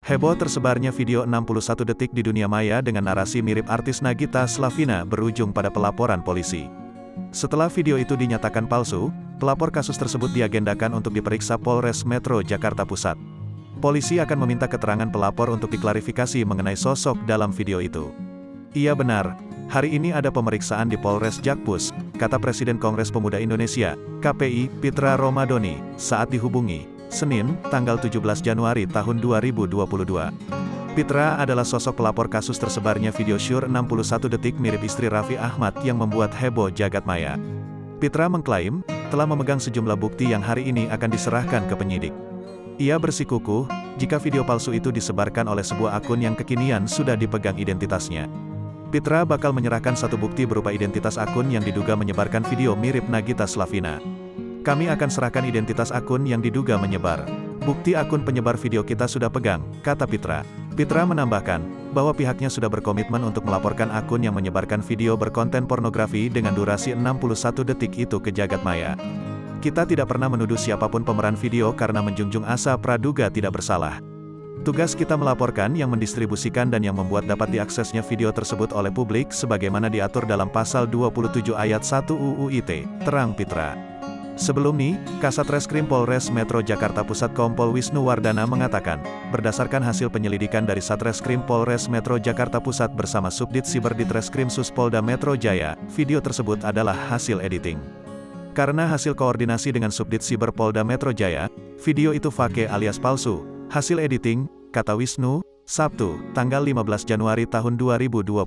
Heboh tersebarnya video 61 detik di dunia maya dengan narasi mirip artis Nagita Slavina berujung pada pelaporan polisi. Setelah video itu dinyatakan palsu, pelapor kasus tersebut diagendakan untuk diperiksa Polres Metro Jakarta Pusat. Polisi akan meminta keterangan pelapor untuk diklarifikasi mengenai sosok dalam video itu. Iya benar, hari ini ada pemeriksaan di Polres Jakpus, kata Presiden Kongres Pemuda Indonesia, KPI, Pitra Romadoni, saat dihubungi Senin, tanggal 17 Januari tahun 2022. Pitra adalah sosok pelapor kasus tersebarnya video syur 61 detik mirip istri Raffi Ahmad yang membuat heboh jagat maya. Pitra mengklaim, telah memegang sejumlah bukti yang hari ini akan diserahkan ke penyidik. Ia bersikukuh, jika video palsu itu disebarkan oleh sebuah akun yang kekinian sudah dipegang identitasnya. Pitra bakal menyerahkan satu bukti berupa identitas akun yang diduga menyebarkan video mirip Nagita Slavina. Kami akan serahkan identitas akun yang diduga menyebar. Bukti akun penyebar video kita sudah pegang, kata Pitra. Pitra menambahkan, bahwa pihaknya sudah berkomitmen untuk melaporkan akun yang menyebarkan video berkonten pornografi dengan durasi 61 detik itu ke jagat maya. Kita tidak pernah menuduh siapapun pemeran video karena menjunjung asa praduga tidak bersalah. Tugas kita melaporkan yang mendistribusikan dan yang membuat dapat diaksesnya video tersebut oleh publik sebagaimana diatur dalam pasal 27 ayat 1 UU ITE, terang Pitra. Sebelum ini, Kasat Reskrim Polres Metro Jakarta Pusat Kompol Wisnu Wardana mengatakan, berdasarkan hasil penyelidikan dari Satreskrim Polres Metro Jakarta Pusat bersama Subdit Siber Ditreskrim Suspolda Metro Jaya, video tersebut adalah hasil editing. Karena hasil koordinasi dengan Subdit Siber Polda Metro Jaya, video itu fake alias palsu, hasil editing, kata Wisnu, Sabtu, tanggal 15 Januari tahun 2022.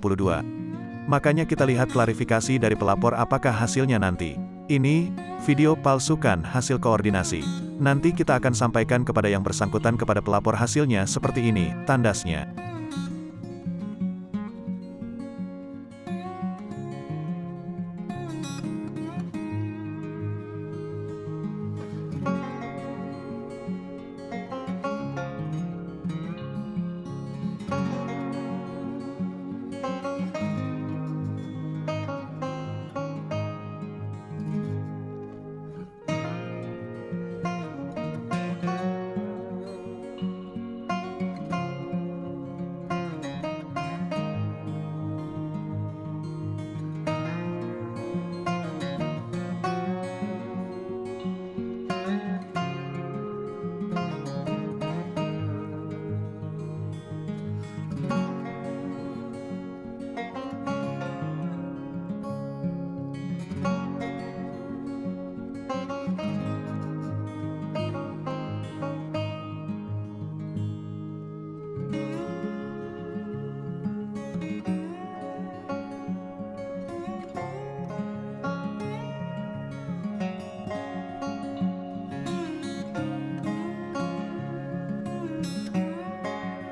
Makanya kita lihat klarifikasi dari pelapor apakah hasilnya nanti. Ini, video palsukan hasil koordinasi. Nanti kita akan sampaikan kepada yang bersangkutan kepada pelapor hasilnya seperti ini, tandasnya.